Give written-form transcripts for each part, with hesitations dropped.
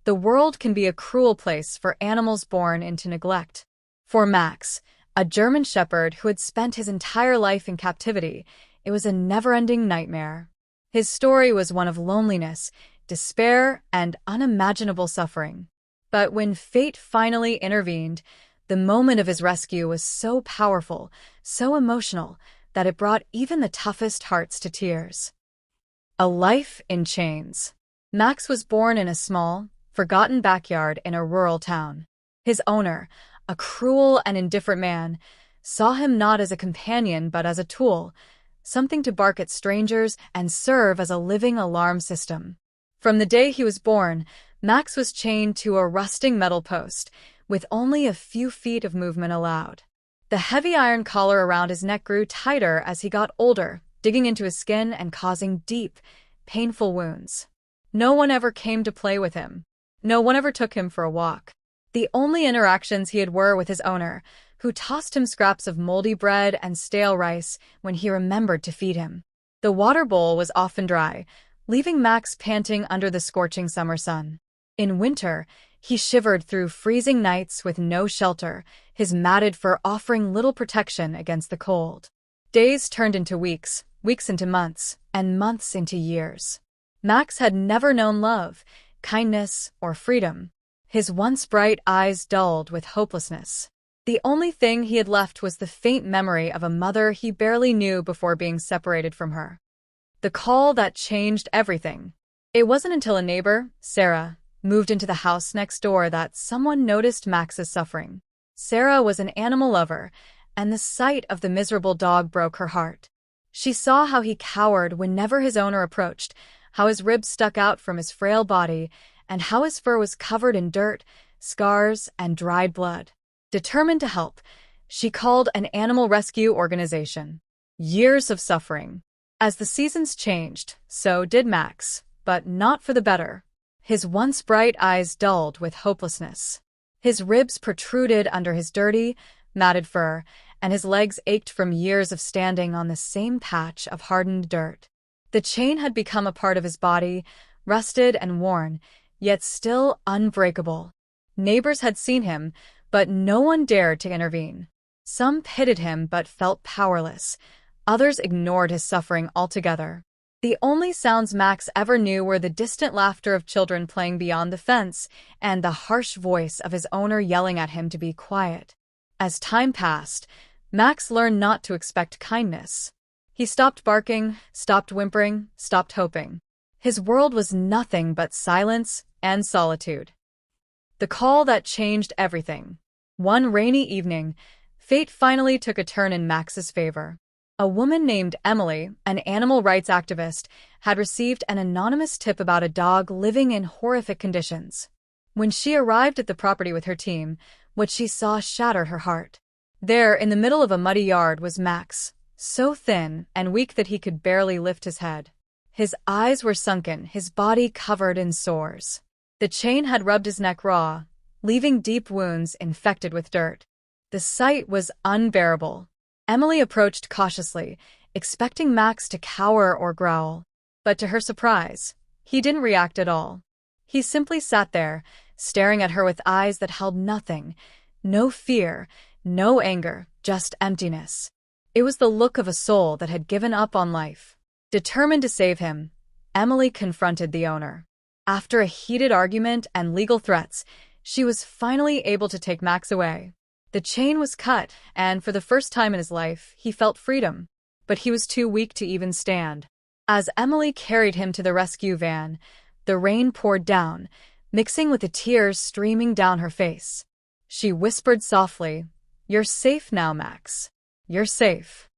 The world can be a cruel place for animals born into neglect. For Max, a German shepherd who had spent his entire life in captivity, it was a never-ending nightmare. His story was one of loneliness, despair, and unimaginable suffering. But when fate finally intervened, the moment of his rescue was so powerful, so emotional, that it brought even the toughest hearts to tears. A life in chains. Max was born in a small, forgotten backyard in a rural town. His owner, a cruel and indifferent man, saw him not as a companion but as a tool, something to bark at strangers and serve as a living alarm system. From the day he was born, Max was chained to a rusting metal post, with only a few feet of movement allowed. The heavy iron collar around his neck grew tighter as he got older, digging into his skin and causing deep, painful wounds. No one ever came to play with him. No one ever took him for a walk. The only interactions he had were with his owner, who tossed him scraps of moldy bread and stale rice when he remembered to feed him. The water bowl was often dry, leaving Max panting under the scorching summer sun. In winter, he shivered through freezing nights with no shelter, his matted fur offering little protection against the cold. Days turned into weeks, weeks into months, and months into years. Max had never known love, kindness, or freedom. His once bright eyes dulled with hopelessness. The only thing he had left was the faint memory of a mother he barely knew before being separated from her. The call that changed everything. It wasn't until a neighbor, Sarah, moved into the house next door that someone noticed Max's suffering. Sarah was an animal lover, and the sight of the miserable dog broke her heart. She saw how he cowered whenever his owner approached, how his ribs stuck out from his frail body, and how his fur was covered in dirt, scars, and dried blood. Determined to help, she called an animal rescue organization. Years of suffering. As the seasons changed, so did Max, but not for the better. His once bright eyes dulled with hopelessness. His ribs protruded under his dirty, matted fur, and his legs ached from years of standing on the same patch of hardened dirt. The chain had become a part of his body, rusted and worn, yet still unbreakable. Neighbors had seen him, but no one dared to intervene. Some pitied him but felt powerless. Others ignored his suffering altogether. The only sounds Max ever knew were the distant laughter of children playing beyond the fence and the harsh voice of his owner yelling at him to be quiet. As time passed, Max learned not to expect kindness. He stopped barking, stopped whimpering, stopped hoping. His world was nothing but silence and solitude. The call that changed everything. One rainy evening, fate finally took a turn in Max's favor. A woman named Emily, an animal rights activist, had received an anonymous tip about a dog living in horrific conditions. When she arrived at the property with her team, what she saw shattered her heart. There, in the middle of a muddy yard, was Max, so thin and weak that he could barely lift his head. His eyes were sunken, his body covered in sores. The chain had rubbed his neck raw, leaving deep wounds infected with dirt. The sight was unbearable. Emily approached cautiously, expecting Max to cower or growl. But to her surprise, he didn't react at all. He simply sat there, staring at her with eyes that held nothing. No fear, no anger, just emptiness. It was the look of a soul that had given up on life. Determined to save him, Emily confronted the owner. After a heated argument and legal threats, she was finally able to take Max away. The chain was cut, and for the first time in his life, he felt freedom. But he was too weak to even stand. As Emily carried him to the rescue van, the rain poured down, mixing with the tears streaming down her face. She whispered softly, "You're safe now, Max. You're safe."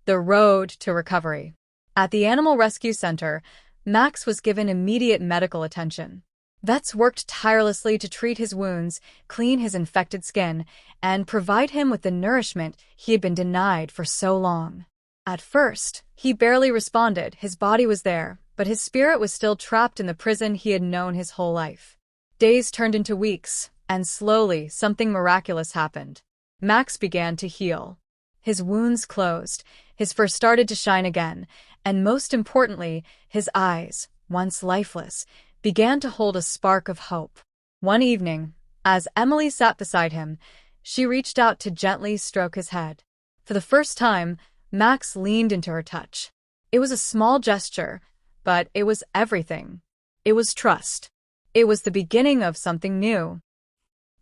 The road to recovery. At the Animal Rescue Center, Max was given immediate medical attention. Vets worked tirelessly to treat his wounds, clean his infected skin, and provide him with the nourishment he had been denied for so long. At first, he barely responded. His body was there, but his spirit was still trapped in the prison he had known his whole life. Days turned into weeks, and slowly something miraculous happened. Max began to heal. His wounds closed, his fur started to shine again, and most importantly, his eyes, once lifeless, began to hold a spark of hope. One evening, as Emily sat beside him, she reached out to gently stroke his head. For the first time, Max leaned into her touch. It was a small gesture, but it was everything. It was trust. It was the beginning of something new.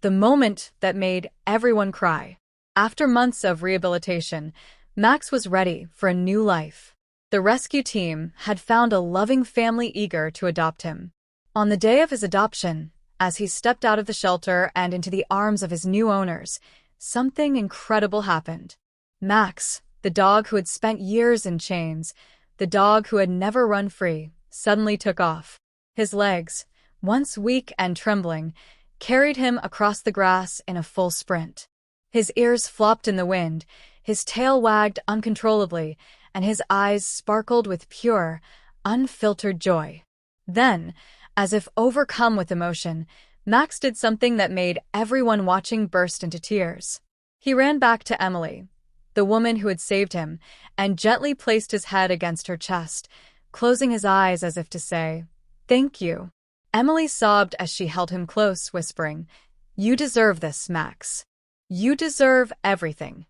The moment that made everyone cry. After months of rehabilitation, Max was ready for a new life. The rescue team had found a loving family eager to adopt him. On the day of his adoption, as he stepped out of the shelter and into the arms of his new owners, something incredible happened. Max, the dog who had spent years in chains, the dog who had never run free, suddenly took off. His legs, once weak and trembling, carried him across the grass in a full sprint. His ears flopped in the wind, his tail wagged uncontrollably, and his eyes sparkled with pure, unfiltered joy. Then, as if overcome with emotion, Max did something that made everyone watching burst into tears. He ran back to Emily, the woman who had saved him, and gently placed his head against her chest, closing his eyes as if to say, "Thank you." Emily sobbed as she held him close, whispering, "You deserve this, Max. You deserve everything."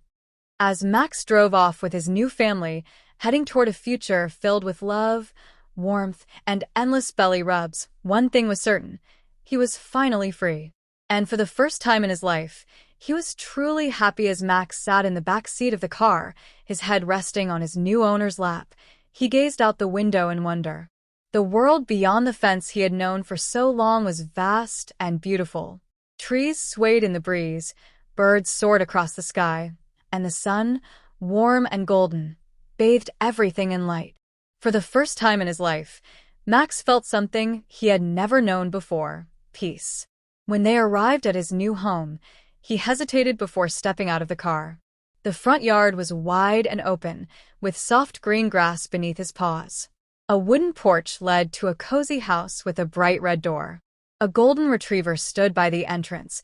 As Max drove off with his new family, heading toward a future filled with love, warmth, and endless belly rubs, one thing was certain: he was finally free. And for the first time in his life, he was truly happy. As Max sat in the back seat of the car, his head resting on his new owner's lap. He gazed out the window in wonder. The world beyond the fence he had known for so long was vast and beautiful. Trees swayed in the breeze, birds soared across the sky, and the sun, warm and golden, bathed everything in light. For the first time in his life, Max felt something he had never known before: peace. When they arrived at his new home, he hesitated before stepping out of the car. The front yard was wide and open, with soft green grass beneath his paws. A wooden porch led to a cozy house with a bright red door. A golden retriever stood by the entrance,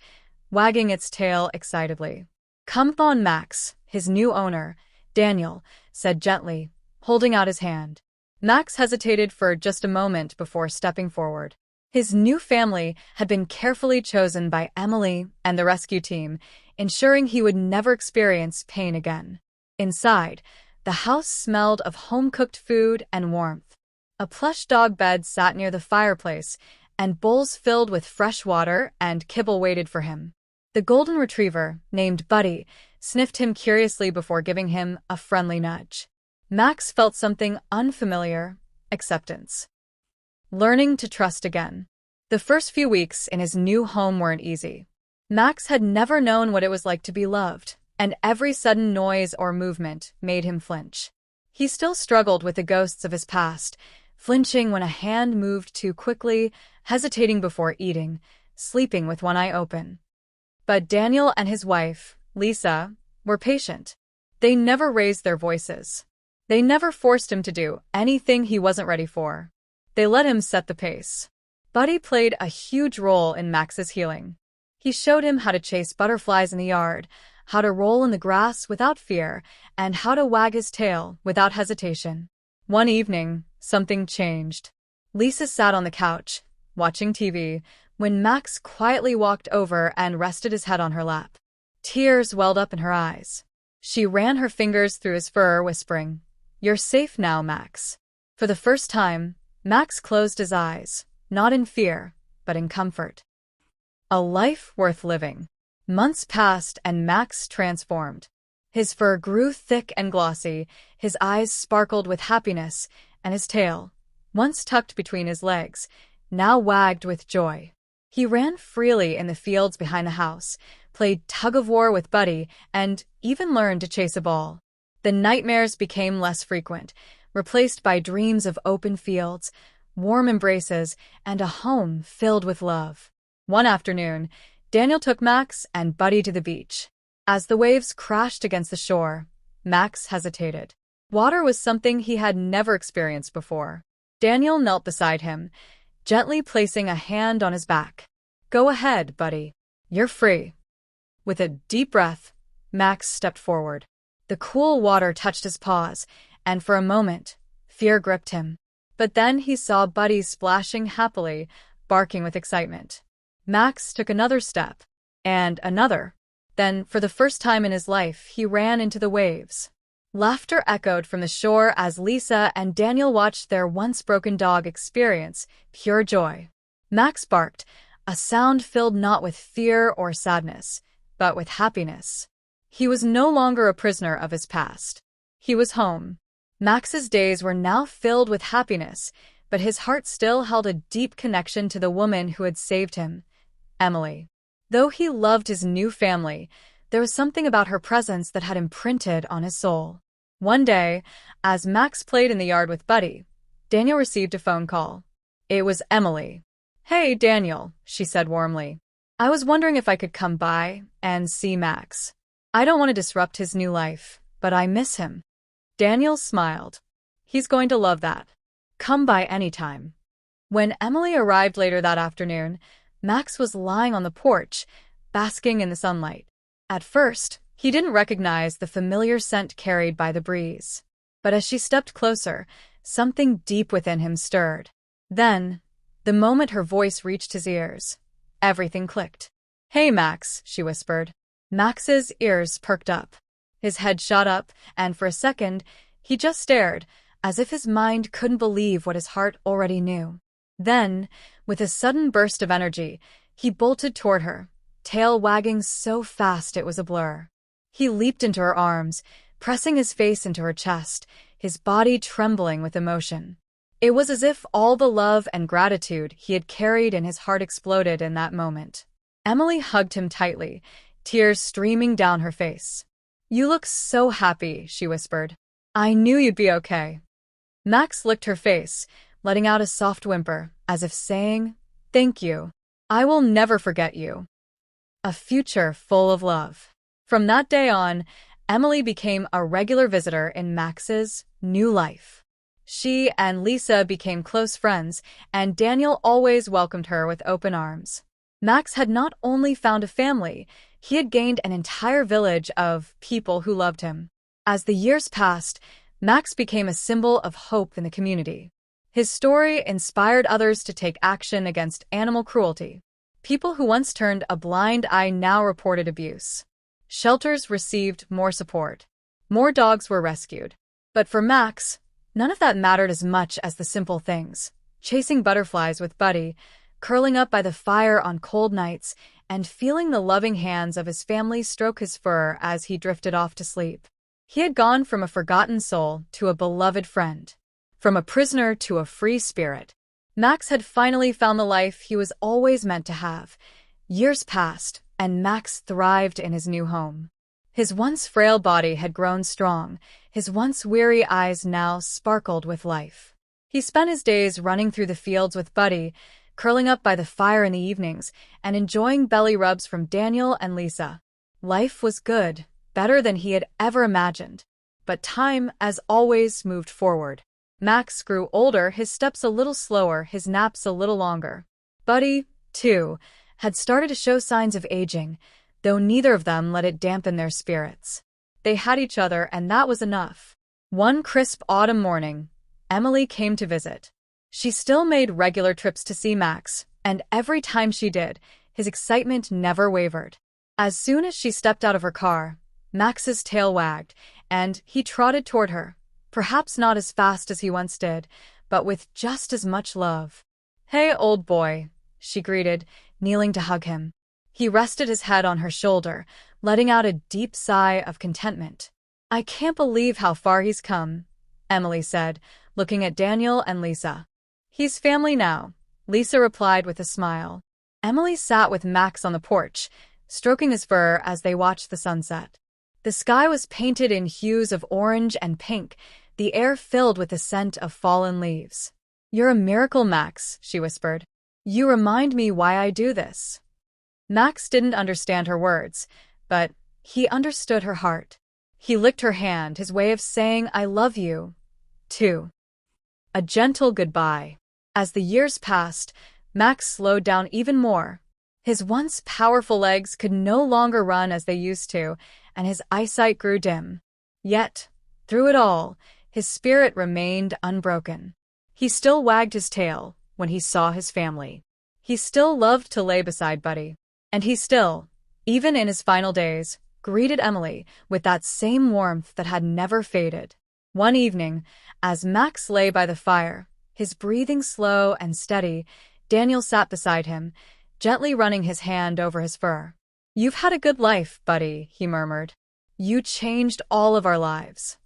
wagging its tail excitedly. "Come on, Max," his new owner, Daniel, said gently, holding out his hand. Max hesitated for just a moment before stepping forward. His new family had been carefully chosen by Emily and the rescue team, ensuring he would never experience pain again. Inside, the house smelled of home-cooked food and warmth. A plush dog bed sat near the fireplace, and bowls filled with fresh water and kibble waited for him. The golden retriever, named Buddy, sniffed him curiously before giving him a friendly nudge. Max felt something unfamiliar: acceptance. Learning to trust again. The first few weeks in his new home weren't easy. Max had never known what it was like to be loved, and every sudden noise or movement made him flinch. He still struggled with the ghosts of his past, flinching when a hand moved too quickly, hesitating before eating, sleeping with one eye open. But Daniel and his wife, Lisa, were patient. They never raised their voices. They never forced him to do anything he wasn't ready for. They let him set the pace. Buddy played a huge role in Max's healing. He showed him how to chase butterflies in the yard, how to roll in the grass without fear, and how to wag his tail without hesitation. One evening, something changed. Lisa sat on the couch, watching TV, when Max quietly walked over and rested his head on her lap. Tears welled up in her eyes. She ran her fingers through his fur, whispering, "You're safe now, Max." For the first time, Max closed his eyes, not in fear, but in comfort. A life worth living. Months passed and Max transformed. His fur grew thick and glossy, his eyes sparkled with happiness, and his tail, once tucked between his legs, now wagged with joy. He ran freely in the fields behind the house, played tug-of-war with Buddy, and even learned to chase a ball. The nightmares became less frequent, replaced by dreams of open fields, warm embraces, and a home filled with love. One afternoon, Daniel took Max and Buddy to the beach. As the waves crashed against the shore, Max hesitated. Water was something he had never experienced before. Daniel knelt beside him, gently placing a hand on his back. "Go ahead, Buddy. You're free." With a deep breath, Max stepped forward. The cool water touched his paws, and for a moment, fear gripped him. But then he saw Buddy splashing happily, barking with excitement. Max took another step, and another. Then, for the first time in his life, he ran into the waves. Laughter echoed from the shore as Lisa and Daniel watched their once-broken dog experience pure joy. Max barked, a sound filled not with fear or sadness, but with happiness. He was no longer a prisoner of his past. He was home. Max's days were now filled with happiness, but his heart still held a deep connection to the woman who had saved him, Emily. Though he loved his new family, there was something about her presence that had imprinted on his soul. One day, as Max played in the yard with Buddy, Daniel received a phone call. It was Emily. "Hey, Daniel," she said warmly. "I was wondering if I could come by and see Max. I don't want to disrupt his new life, but I miss him." Daniel smiled. "He's going to love that. Come by anytime." When Emily arrived later that afternoon, Max was lying on the porch, basking in the sunlight. At first, he didn't recognize the familiar scent carried by the breeze. But as she stepped closer, something deep within him stirred. Then, the moment her voice reached his ears, everything clicked. "Hey, Max," she whispered. Max's ears perked up. His head shot up, and for a second, he just stared, as if his mind couldn't believe what his heart already knew. Then, with a sudden burst of energy, he bolted toward her, tail wagging so fast it was a blur. He leaped into her arms, pressing his face into her chest, his body trembling with emotion. It was as if all the love and gratitude he had carried in his heart exploded in that moment. Emily hugged him tightly, tears streaming down her face. "You look so happy," she whispered. "I knew you'd be okay." Max licked her face, letting out a soft whimper, as if saying, "Thank you. I will never forget you." A future full of love. From that day on, Emily became a regular visitor in Max's new life. She and Lisa became close friends, and Daniel always welcomed her with open arms. Max had not only found a family, he had gained an entire village of people who loved him. As the years passed, Max became a symbol of hope in the community. His story inspired others to take action against animal cruelty. People who once turned a blind eye now reported abuse. Shelters received more support. More dogs were rescued. But for Max, none of that mattered as much as the simple things. Chasing butterflies with Buddy, curling up by the fire on cold nights, and feeling the loving hands of his family stroke his fur as he drifted off to sleep. He had gone from a forgotten soul to a beloved friend. From a prisoner to a free spirit. Max had finally found the life he was always meant to have. Years passed, and Max thrived in his new home. His once frail body had grown strong, his once weary eyes now sparkled with life. He spent his days running through the fields with Buddy, curling up by the fire in the evenings, and enjoying belly rubs from Daniel and Lisa. Life was good, better than he had ever imagined. But time, as always, moved forward. Max grew older, his steps a little slower, his naps a little longer. Buddy, too, had started to show signs of aging, though neither of them let it dampen their spirits. They had each other, and that was enough. One crisp autumn morning, Emily came to visit. She still made regular trips to see Max, and every time she did, his excitement never wavered. As soon as she stepped out of her car, Max's tail wagged, and he trotted toward her. Perhaps not as fast as he once did, but with just as much love. "Hey, old boy," she greeted, kneeling to hug him. He rested his head on her shoulder, letting out a deep sigh of contentment. "I can't believe how far he's come," Emily said, looking at Daniel and Lisa. "He's family now," Lisa replied with a smile. Emily sat with Max on the porch, stroking his fur as they watched the sunset. The sky was painted in hues of orange and pink, the air filled with the scent of fallen leaves. "You're a miracle, Max," she whispered. "You remind me why I do this." Max didn't understand her words, but he understood her heart. He licked her hand, his way of saying, "I love you," too. A gentle goodbye. As the years passed, Max slowed down even more. His once powerful legs could no longer run as they used to, and his eyesight grew dim. Yet, through it all, his spirit remained unbroken. He still wagged his tail when he saw his family. He still loved to lay beside Buddy. And he still, even in his final days, greeted Emily with that same warmth that had never faded. One evening, as Max lay by the fire, his breathing slow and steady, Daniel sat beside him, gently running his hand over his fur. "You've had a good life, Buddy," he murmured. "You changed all of our lives."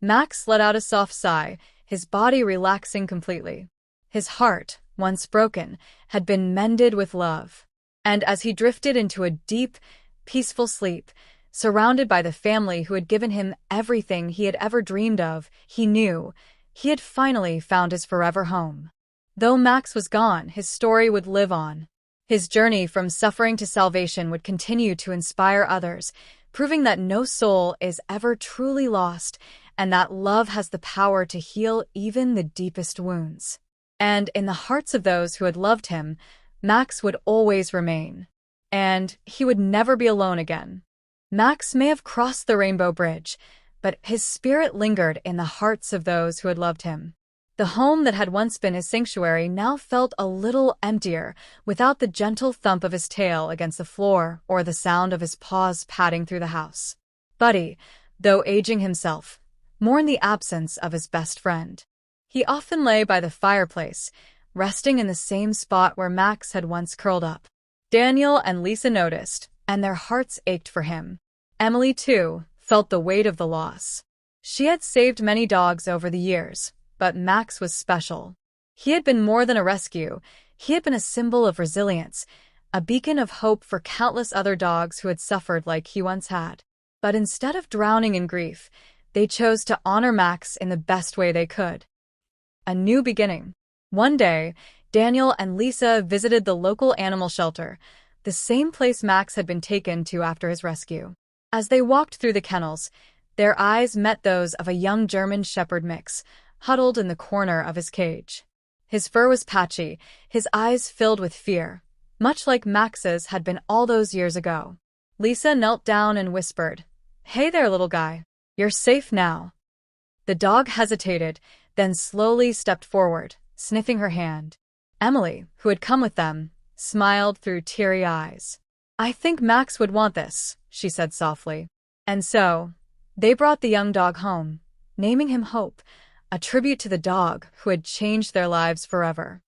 Max let out a soft sigh, his body relaxing completely. His heart, once broken, had been mended with love. And as he drifted into a deep, peaceful sleep, surrounded by the family who had given him everything he had ever dreamed of, he knew he had finally found his forever home. Though Max was gone, his story would live on. His journey from suffering to salvation would continue to inspire others, proving that no soul is ever truly lost and that love has the power to heal even the deepest wounds. And in the hearts of those who had loved him, Max would always remain. And he would never be alone again. Max may have crossed the Rainbow Bridge, but his spirit lingered in the hearts of those who had loved him. The home that had once been his sanctuary now felt a little emptier, without the gentle thump of his tail against the floor or the sound of his paws padding through the house. Buddy, though aging himself, mourned the absence of his best friend. He often lay by the fireplace, resting in the same spot where Max had once curled up. Daniel and Lisa noticed, and their hearts ached for him. Emily, too, felt the weight of the loss. She had saved many dogs over the years, but Max was special. He had been more than a rescue. He had been a symbol of resilience, a beacon of hope for countless other dogs who had suffered like he once had. But instead of drowning in grief, they chose to honor Max in the best way they could. A new beginning. One day, Daniel and Lisa visited the local animal shelter, the same place Max had been taken to after his rescue. As they walked through the kennels, their eyes met those of a young German Shepherd mix, huddled in the corner of his cage. His fur was patchy, his eyes filled with fear, much like Max's had been all those years ago. Lisa knelt down and whispered, "Hey there, little guy. You're safe now." The dog hesitated, then slowly stepped forward, sniffing her hand. Emily, who had come with them, smiled through teary eyes. "I think Max would want this," she said softly. And so, they brought the young dog home, naming him Hope, a tribute to the dog who had changed their lives forever.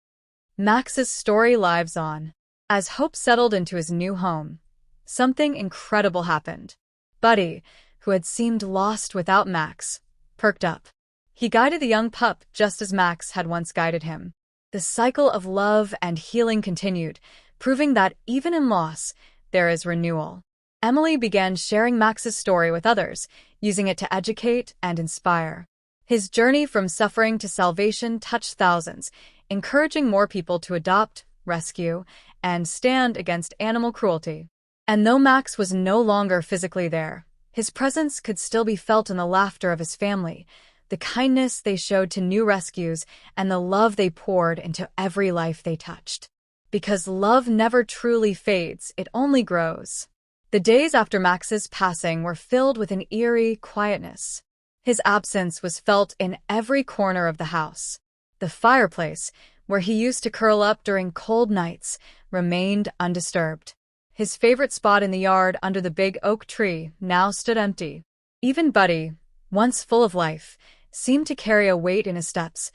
Max's story lives on. As Hope settled into his new home, something incredible happened. Buddy, who had seemed lost without Max, perked up. He guided the young pup just as Max had once guided him. The cycle of love and healing continued, proving that even in loss, there is renewal. Emily began sharing Max's story with others, using it to educate and inspire. His journey from suffering to salvation touched thousands, encouraging more people to adopt, rescue, and stand against animal cruelty. And though Max was no longer physically there, his presence could still be felt in the laughter of his family, the kindness they showed to new rescues, and the love they poured into every life they touched. Because love never truly fades, it only grows. The days after Max's passing were filled with an eerie quietness. His absence was felt in every corner of the house. The fireplace, where he used to curl up during cold nights, remained undisturbed. His favorite spot in the yard under the big oak tree now stood empty. Even Buddy, once full of life, seemed to carry a weight in his steps,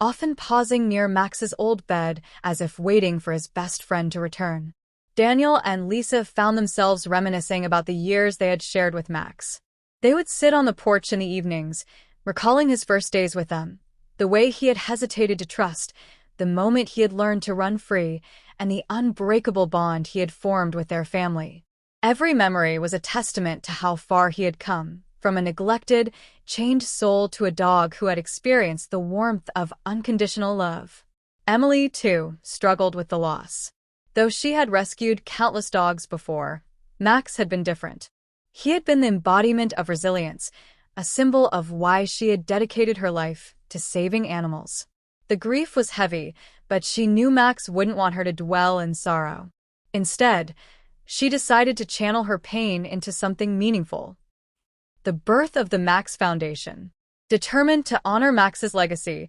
often pausing near Max's old bed as if waiting for his best friend to return. Daniel and Lisa found themselves reminiscing about the years they had shared with Max. They would sit on the porch in the evenings, recalling his first days with them, the way he had hesitated to trust, the moment he had learned to run free, and the unbreakable bond he had formed with their family. Every memory was a testament to how far he had come, from a neglected, chained soul to a dog who had experienced the warmth of unconditional love. Emily, too, struggled with the loss. Though she had rescued countless dogs before, Max had been different. He had been the embodiment of resilience, a symbol of why she had dedicated her life to saving animals. The grief was heavy, but she knew Max wouldn't want her to dwell in sorrow. Instead, she decided to channel her pain into something meaningful. The birth of the Max Foundation. Determined to honor Max's legacy,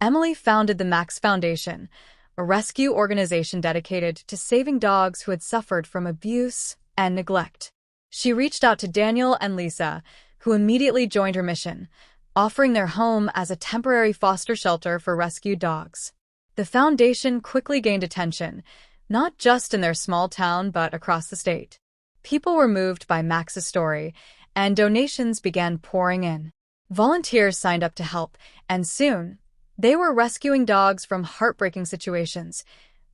Emily founded the Max Foundation, a rescue organization dedicated to saving dogs who had suffered from abuse and neglect. She reached out to Daniel and Lisa, who immediately joined her mission, offering their home as a temporary foster shelter for rescued dogs. The foundation quickly gained attention, not just in their small town but across the state. People were moved by Max's story, and donations began pouring in. Volunteers signed up to help, and soon, they were rescuing dogs from heartbreaking situations,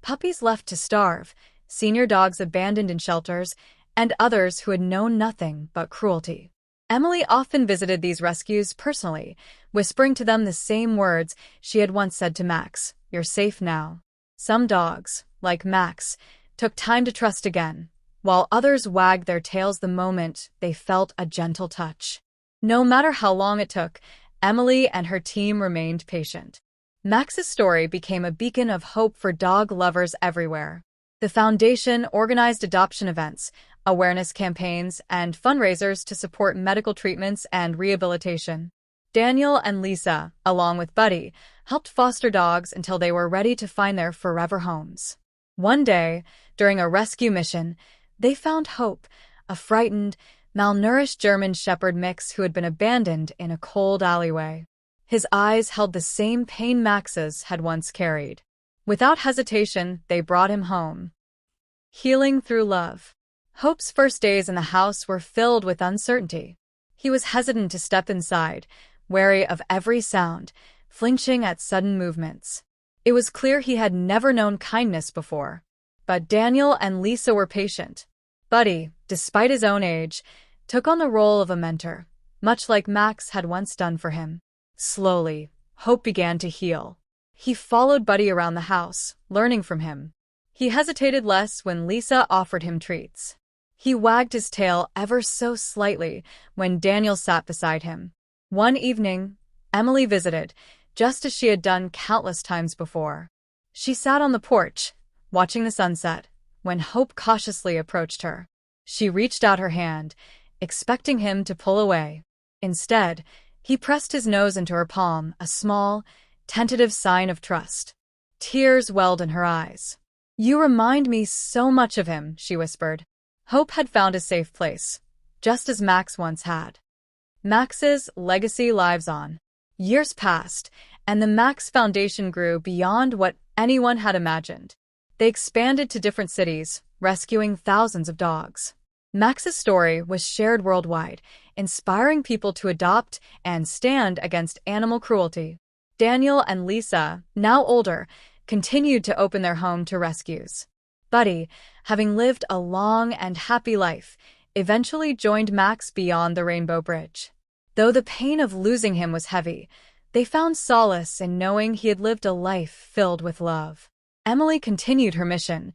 puppies left to starve, senior dogs abandoned in shelters, and others who had known nothing but cruelty. Emily often visited these rescues personally, whispering to them the same words she had once said to Max, "You're safe now." Some dogs, like Max, took time to trust again, while others wagged their tails the moment they felt a gentle touch. No matter how long it took, Emily and her team remained patient. Max's story became a beacon of hope for dog lovers everywhere. The foundation organized adoption events, awareness campaigns, and fundraisers to support medical treatments and rehabilitation. Daniel and Lisa, along with Buddy, helped foster dogs until they were ready to find their forever homes. One day, during a rescue mission, they found Hope, a frightened, malnourished German Shepherd mix who had been abandoned in a cold alleyway. His eyes held the same pain Max's had once carried. Without hesitation, they brought him home. Healing through love. Hope's first days in the house were filled with uncertainty. He was hesitant to step inside, wary of every sound, flinching at sudden movements. It was clear he had never known kindness before. But Daniel and Lisa were patient. Buddy, despite his own age, took on the role of a mentor, much like Max had once done for him. Slowly, Hope began to heal. He followed Buddy around the house, learning from him. He hesitated less when Lisa offered him treats. He wagged his tail ever so slightly when Daniel sat beside him. One evening, Emily visited, just as she had done countless times before. She sat on the porch, watching the sunset, when Hope cautiously approached her. She reached out her hand, expecting him to pull away. Instead, he pressed his nose into her palm, a small, tentative sign of trust. Tears welled in her eyes. "You remind me so much of him," she whispered. Hope had found a safe place, just as Max once had. Max's legacy lives on. Years passed, and the Max Foundation grew beyond what anyone had imagined. They expanded to different cities, rescuing thousands of dogs. Max's story was shared worldwide, inspiring people to adopt and stand against animal cruelty. Daniel and Lisa, now older, continued to open their home to rescues. Buddy, having lived a long and happy life, eventually joined Max beyond the Rainbow Bridge. Though the pain of losing him was heavy, they found solace in knowing he had lived a life filled with love. Emily continued her mission,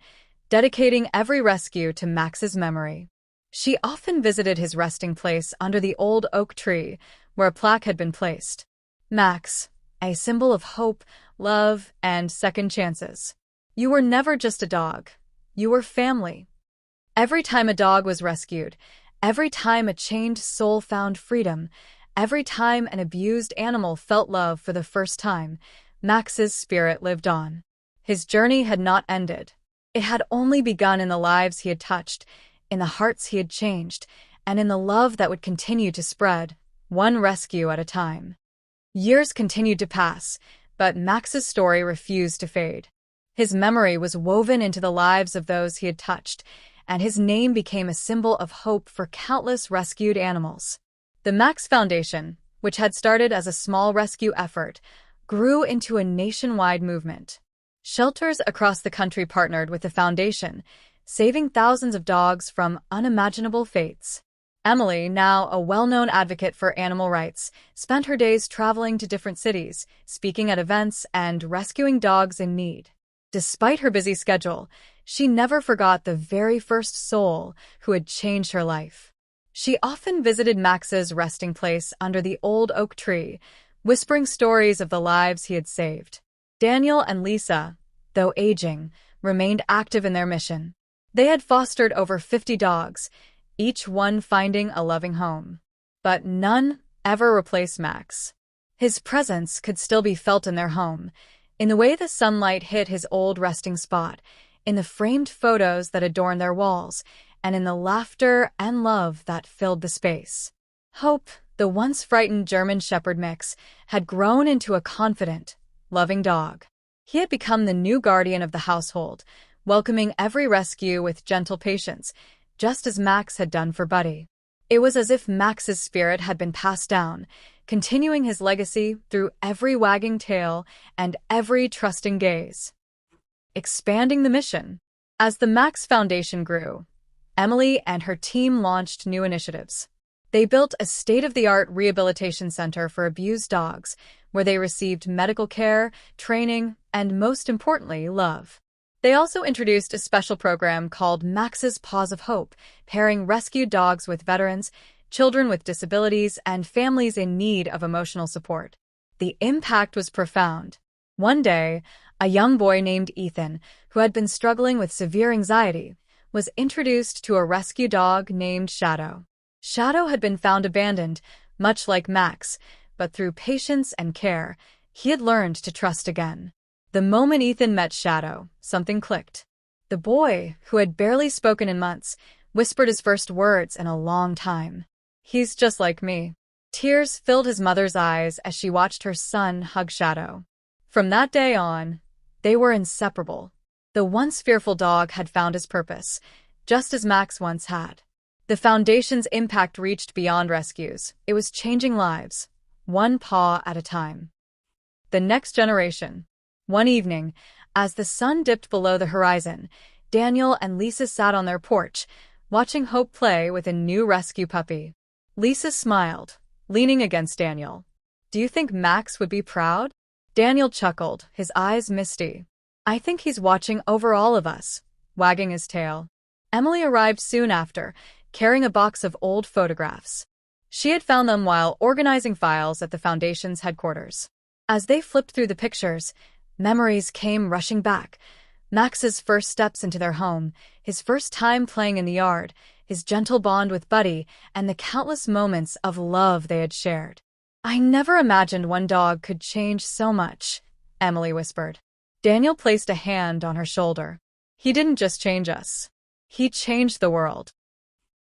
dedicating every rescue to Max's memory. She often visited his resting place under the old oak tree, where a plaque had been placed. Max, a symbol of hope, love, and second chances. You were never just a dog. You were family. Every time a dog was rescued, every time a chained soul found freedom, every time an abused animal felt love for the first time, Max's spirit lived on. His journey had not ended. It had only begun in the lives he had touched, in the hearts he had changed, and in the love that would continue to spread, one rescue at a time. Years continued to pass, but Max's story refused to fade. His memory was woven into the lives of those he had touched, and his name became a symbol of hope for countless rescued animals. The Max Foundation, which had started as a small rescue effort, grew into a nationwide movement. Shelters across the country partnered with the foundation, saving thousands of dogs from unimaginable fates. Emily, now a well-known advocate for animal rights, spent her days traveling to different cities, speaking at events, and rescuing dogs in need. Despite her busy schedule, she never forgot the very first soul who had changed her life. She often visited Max's resting place under the old oak tree, whispering stories of the lives he had saved. Daniel and Lisa, though aging, remained active in their mission. They had fostered over 50 dogs, each one finding a loving home. But none ever replaced Max. His presence could still be felt in their home, in the way the sunlight hit his old resting spot, in the framed photos that adorned their walls, and in the laughter and love that filled the space. Hope, the once frightened German Shepherd mix, had grown into a confident, loving dog. He had become the new guardian of the household, welcoming every rescue with gentle patience, just as Max had done for Buddy. It was as if Max's spirit had been passed down, continuing his legacy through every wagging tail and every trusting gaze. Expanding the mission. As the Max Foundation grew, Emily and her team launched new initiatives. They built a state-of-the-art rehabilitation center for abused dogs, where they received medical care, training, and most importantly, love. They also introduced a special program called Max's Paws of Hope, pairing rescued dogs with veterans, children with disabilities, and families in need of emotional support. The impact was profound. One day, a young boy named Ethan, who had been struggling with severe anxiety, was introduced to a rescue dog named Shadow. Shadow had been found abandoned, much like Max, but through patience and care, he had learned to trust again. The moment Ethan met Shadow, something clicked. The boy, who had barely spoken in months, whispered his first words in a long time. "He's just like me." Tears filled his mother's eyes as she watched her son hug Shadow. From that day on, they were inseparable. The once fearful dog had found his purpose, just as Max once had. The Foundation's impact reached beyond rescues. It was changing lives, one paw at a time. The next generation. One evening, as the sun dipped below the horizon, Daniel and Lisa sat on their porch, watching Hope play with a new rescue puppy. Lisa smiled, leaning against Daniel. "Do you think Max would be proud?" Daniel chuckled, his eyes misty. "I think he's watching over all of us," wagging his tail. Emily arrived soon after, carrying a box of old photographs. She had found them while organizing files at the Foundation's headquarters. As they flipped through the pictures, memories came rushing back. Max's first steps into their home, his first time playing in the yard, his gentle bond with Buddy, and the countless moments of love they had shared. "I never imagined one dog could change so much," Emily whispered. Daniel placed a hand on her shoulder. "He didn't just change us. He changed the world."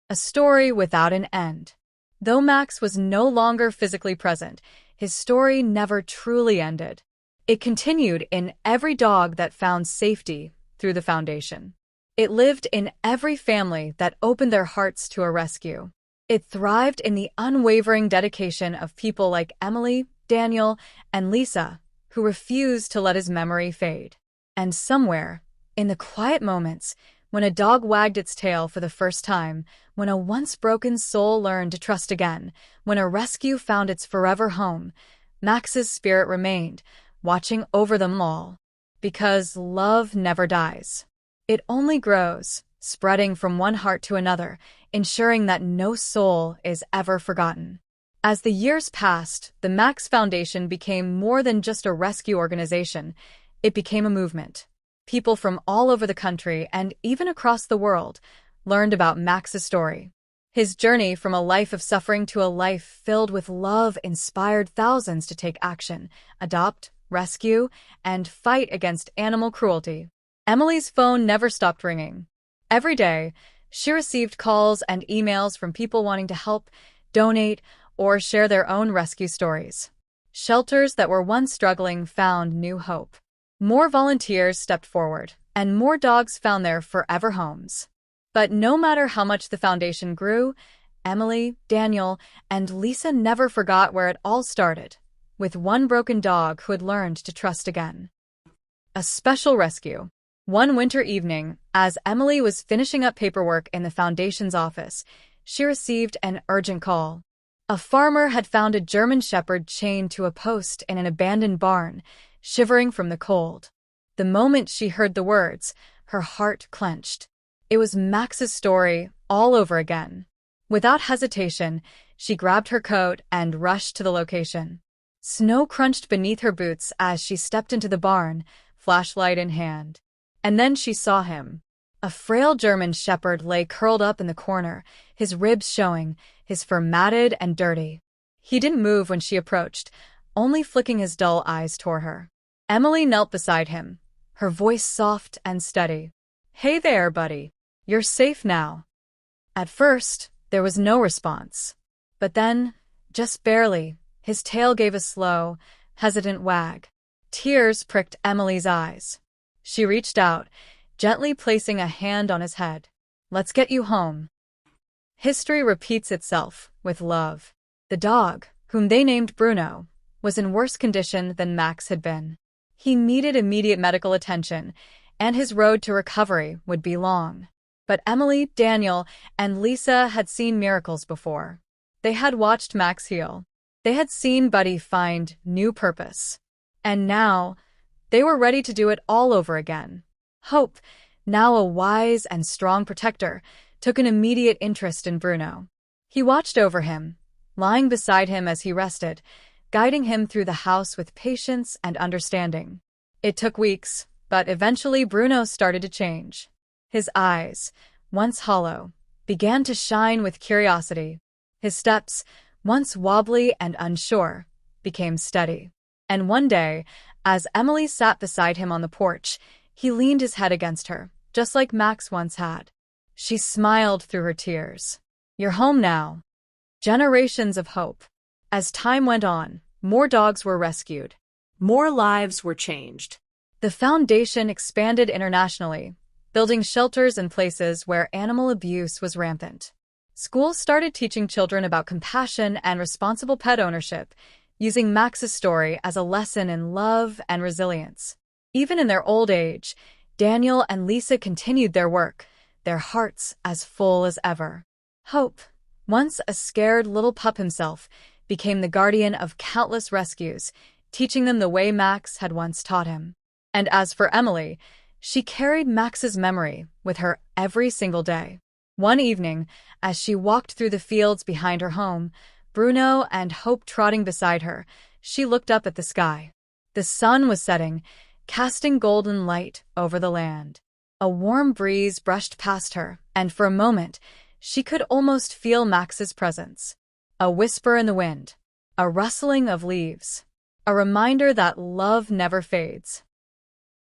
A story without an end. Though Max was no longer physically present, his story never truly ended. It continued in every dog that found safety through the Foundation. It lived in every family that opened their hearts to a rescue. It thrived in the unwavering dedication of people like Emily, Daniel, and Lisa, who refused to let his memory fade. And somewhere, in the quiet moments, when a dog wagged its tail for the first time, when a once broken soul learned to trust again, when a rescue found its forever home, Max's spirit remained, watching over them all. Because love never dies. It only grows, spreading from one heart to another, ensuring that no soul is ever forgotten. As the years passed, the Max Foundation became more than just a rescue organization. It became a movement. People from all over the country and even across the world learned about Max's story. His journey from a life of suffering to a life filled with love inspired thousands to take action, adopt, rescue, and fight against animal cruelty. Emily's phone never stopped ringing. Every day, she received calls and emails from people wanting to help, donate, or share their own rescue stories. Shelters that were once struggling found new hope. More volunteers stepped forward, and more dogs found their forever homes. But no matter how much the Foundation grew, Emily, Daniel, and Lisa never forgot where it all started, with one broken dog who had learned to trust again. A special rescue. One winter evening, as Emily was finishing up paperwork in the Foundation's office, she received an urgent call. A farmer had found a German Shepherd chained to a post in an abandoned barn, shivering from the cold. The moment she heard the words, her heart clenched. It was Max's story all over again. Without hesitation, she grabbed her coat and rushed to the location. Snow crunched beneath her boots as she stepped into the barn, flashlight in hand. And then she saw him. A frail German Shepherd lay curled up in the corner, his ribs showing, his fur matted and dirty. He didn't move when she approached, only flicking his dull eyes toward her. Emily knelt beside him, her voice soft and steady. "Hey there, buddy. You're safe now." At first, there was no response. But then, just barely, his tail gave a slow, hesitant wag. Tears pricked Emily's eyes. She reached out, gently placing a hand on his head. "Let's get you home." History repeats itself with love. The dog, whom they named Bruno, was in worse condition than Max had been. He needed immediate medical attention, and his road to recovery would be long. But Emily, Daniel, and Lisa had seen miracles before. They had watched Max heal. They had seen Buddy find new purpose. And now, they were ready to do it all over again. Hope, now a wise and strong protector, took an immediate interest in Bruno. He watched over him, lying beside him as he rested, guiding him through the house with patience and understanding. It took weeks, but eventually Bruno started to change. His eyes, once hollow, began to shine with curiosity. His steps, once wobbly and unsure, became steady. And one day, as Emily sat beside him on the porch, he leaned his head against her, just like Max once had. She smiled through her tears. "You're home now." Generations of hope. As time went on, more dogs were rescued. More lives were changed. The foundation expanded internationally, building shelters in places where animal abuse was rampant. Schools started teaching children about compassion and responsible pet ownership, using Max's story as a lesson in love and resilience. Even in their old age, Daniel and Lisa continued their work, their hearts as full as ever. Hope, once a scared little pup himself, became the guardian of countless rescues, teaching them the way Max had once taught him. And as for Emily, she carried Max's memory with her every single day. One evening, as she walked through the fields behind her home, Bruno and Hope trotting beside her, she looked up at the sky. The sun was setting, casting golden light over the land. A warm breeze brushed past her, and for a moment, she could almost feel Max's presence. A whisper in the wind, a rustling of leaves, a reminder that love never fades.